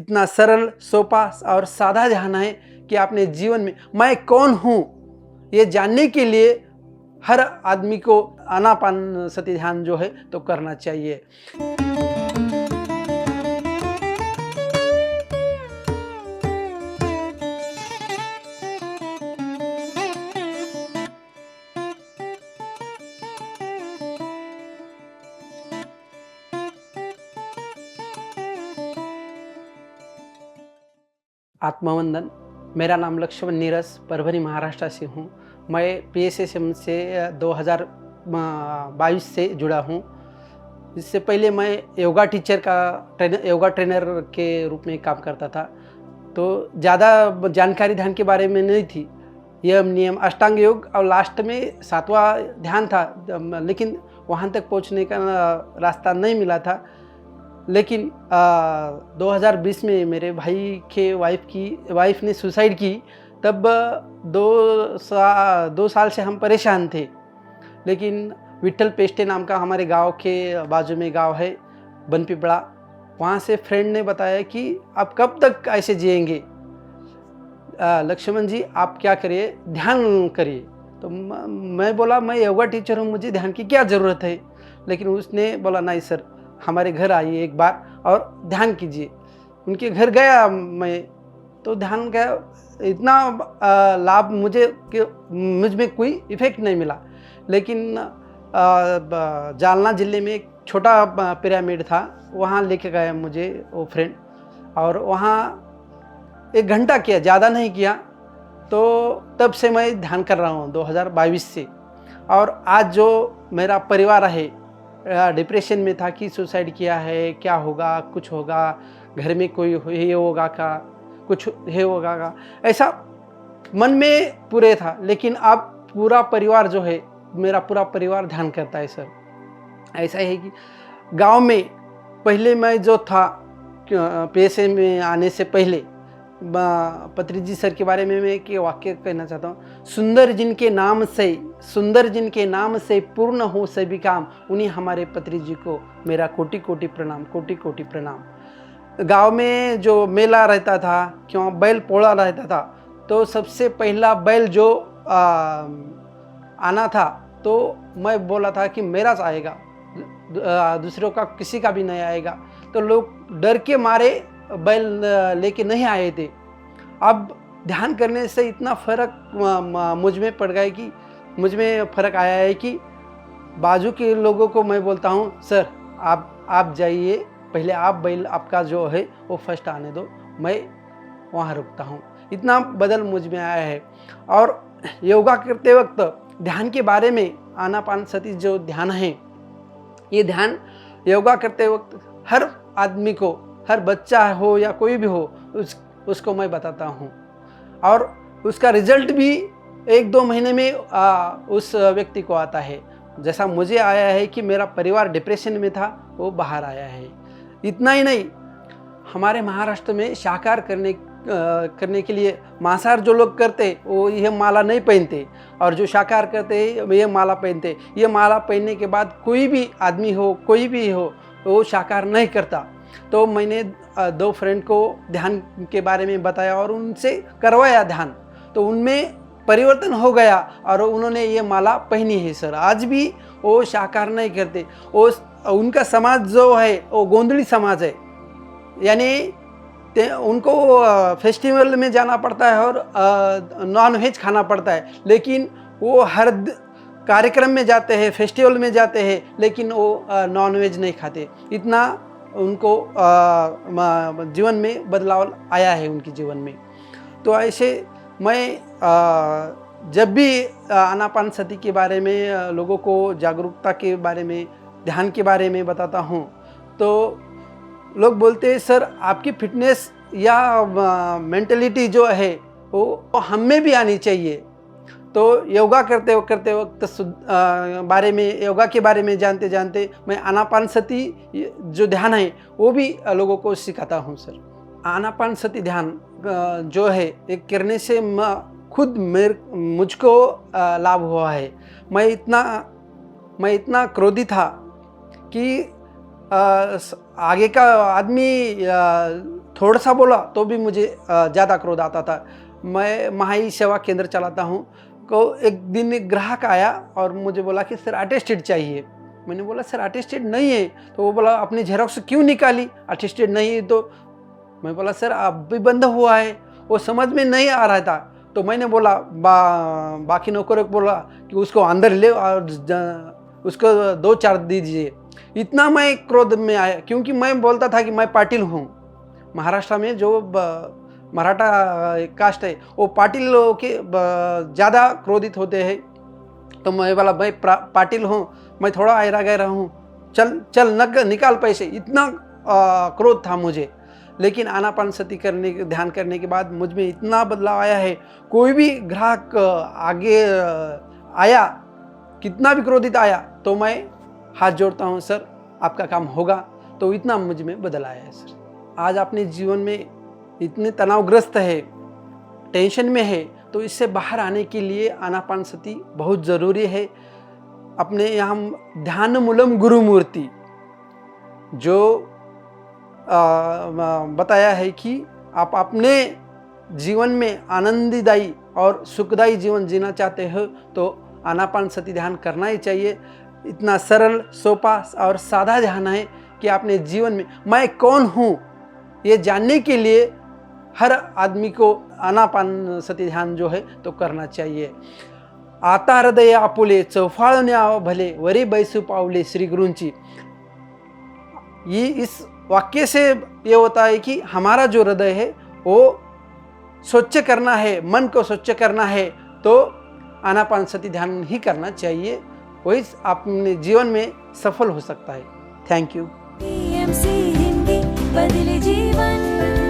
इतना सरल, सोपा और सादा ध्यान है कि अपने जीवन में मैं कौन हूँ ये जानने के लिए हर आदमी को आनापानसति ध्यान जो है तो करना चाहिए। आत्मवंदन। मेरा नाम लक्ष्मण नीरज परभनी महाराष्ट्र से हूँ। मैं PSSM से 2022 से जुड़ा हूँ। इससे पहले मैं योगा टीचर योगा ट्रेनर के रूप में काम करता था, तो ज़्यादा जानकारी ध्यान के बारे में नहीं थी। यम नियम अष्टांग योग और लास्ट में 7वां ध्यान था, लेकिन वहाँ तक पहुँचने का रास्ता नहीं मिला था। लेकिन 2020 में मेरे भाई के वाइफ ने सुसाइड की, तब 2 साल से हम परेशान थे। लेकिन विट्ठल पेस्टे नाम का हमारे गांव के बाजू में गांव है बनपीपड़ा, वहाँ से फ्रेंड ने बताया कि आप कब तक ऐसे जिएंगे, लक्ष्मण जी आप क्या करिए, ध्यान करिए। तो मैं बोला मैं योगा टीचर हूँ, मुझे ध्यान की क्या ज़रूरत है। लेकिन उसने बोला नहीं सर, हमारे घर आइए एक बार और ध्यान कीजिए। उनके घर गया मैं, तो ध्यान का इतना लाभ मुझ में कोई इफ़ेक्ट नहीं मिला। लेकिन जालना ज़िले में एक छोटा पिरामिड था, वहाँ लेके गया मुझे वो फ्रेंड, और वहाँ 1 घंटा किया, ज़्यादा नहीं किया। तो तब से मैं ध्यान कर रहा हूँ 2022 से। और आज जो मेरा परिवार है डिप्रेशन में था कि सुसाइड किया है, क्या होगा, कुछ होगा, घर में कोई ये होगा का, कुछ ये होगा का, ऐसा मन में पूरे था। लेकिन अब पूरा परिवार जो है, मेरा पूरा परिवार ध्यान करता है सर। ऐसा है कि गांव में पहले मैं जो था PSSM में आने से पहले, पत्री जी सर के बारे में मैं एक वाक्य कहना चाहता हूँ। सुंदर जिनके नाम से पूर्ण हो सभी काम, उन्हीं हमारे पत्री जी को मेरा कोटि कोटि प्रणाम, कोटि कोटि प्रणाम। गांव में जो मेला रहता था, क्यों बैल पोड़ा रहता था, तो सबसे पहला बैल जो आना था, तो मैं बोला था कि मेरा आएगा, दूसरों का किसी का भी नहीं आएगा। तो लोग डर के मारे बैल लेके नहीं आए थे। अब ध्यान करने से इतना फ़र्क मुझ में पड़ गया कि मुझ में फ़र्क आया है कि बाजू के लोगों को मैं बोलता हूँ सर आप जाइए, पहले आप बैल आपका जो है वो फर्स्ट आने दो, मैं वहाँ रुकता हूँ। इतना बदल मुझ में आया है। और योगा करते वक्त ध्यान के बारे में, आनापानसति जो ध्यान है, ये ध्यान योगा करते वक्त हर आदमी को, हर बच्चा हो या कोई भी हो, उसको मैं बताता हूँ। और उसका रिजल्ट भी 1-2 महीने में उस व्यक्ति को आता है। जैसा मुझे आया है कि मेरा परिवार डिप्रेशन में था, वो बाहर आया है। इतना ही नहीं, हमारे महाराष्ट्र में शाकाहार करने के लिए मांसाहार जो लोग करते वो यह माला नहीं पहनते, और जो शाकाहार करते ये माला पहनते। ये माला पहनने के बाद कोई भी आदमी हो, कोई भी हो, वो शाकाहार नहीं करता। तो मैंने 2 फ्रेंड को ध्यान के बारे में बताया और उनसे करवाया ध्यान, तो उनमें परिवर्तन हो गया और उन्होंने ये माला पहनी है सर। आज भी वो शाकाहार नहीं करते। वो उनका समाज जो है वो गोंधली समाज है, यानी उनको फेस्टिवल में जाना पड़ता है और नॉन वेज खाना पड़ता है, लेकिन वो हर कार्यक्रम में जाते हैं, फेस्टिवल में जाते हैं, लेकिन वो नॉन वेज नहीं खाते। इतना उनको जीवन में बदलाव आया है उनके जीवन में। तो ऐसे मैं जब भी आनापानसति के बारे में लोगों को जागरूकता के बारे में, ध्यान के बारे में बताता हूँ, तो लोग बोलते हैं सर आपकी फिटनेस या मेंटलिटी जो है वो हम में भी आनी चाहिए। तो योगा करते वक्त योगा के बारे में जानते जानते मैं आनापानसति जो ध्यान है वो भी लोगों को सिखाता हूँ सर। आनापानसति ध्यान जो है एक करने से खुद मुझको लाभ हुआ है। मैं इतना क्रोधी था कि आगे का आदमी थोड़ा सा बोला तो भी मुझे ज़्यादा क्रोध आता था। मैं महाई सेवा केंद्र चलाता हूँ। को एक दिन एक ग्राहक आया और मुझे बोला कि सर अटेस्टेड चाहिए। मैंने बोला सर अटेस्टेड नहीं है। तो वो बोला अपनी झेरॉक्स क्यों निकाली, अटेस्टेड नहीं है तो। मैं बोला सर अब भी बंद हुआ है। वो समझ में नहीं आ रहा था। तो मैंने बोला बाकी नौकरों को बोला कि उसको अंदर ले और उसको 2-4 दीजिए। इतना मैं क्रोध में आया क्योंकि मैं बोलता था कि मैं पाटिल हूँ। महाराष्ट्र में जो मराठा कास्ट है वो पाटिल लोगों के ज़्यादा क्रोधित होते हैं। तो मैं बोला मैं पाटिल हूँ, मैं थोड़ा आयरा गहरा हूँ, चल निकाल पैसे। इतना क्रोध था मुझे। लेकिन आनापानसती ध्यान करने के बाद मुझ में इतना बदलाव आया है। कोई भी ग्राहक आगे आया, कितना भी क्रोधित आया तो मैं हाथ जोड़ता हूँ, सर आपका काम होगा। तो इतना मुझ में बदल आया है सर। आज अपने जीवन में इतने तनावग्रस्त है, टेंशन में है, तो इससे बाहर आने के लिए आनापानसती बहुत ज़रूरी है। अपने यहाँ ध्यान मूलम गुरु मूर्ति जो बताया है कि आप अपने जीवन में आनंददायी और सुखदायी जीवन जीना चाहते हो तो आनापानसती ध्यान करना ही चाहिए। इतना सरल, सोपा और सादा ध्यान है कि अपने जीवन में मैं कौन हूँ ये जानने के लिए हर आदमी को आनापानसती ध्यान जो है तो करना चाहिए। आता हृदय आपुले चौफाळणे भले वरी बैसू पावले श्री गुरूंची। ये इस वाक्य से ये होता है कि हमारा जो हृदय है वो स्वच्छ करना है, मन को स्वच्छ करना है तो आनापानसती ध्यान ही करना चाहिए। वही अपने जीवन में सफल हो सकता है। Thank you. PMC हिंदी बदले जीवन।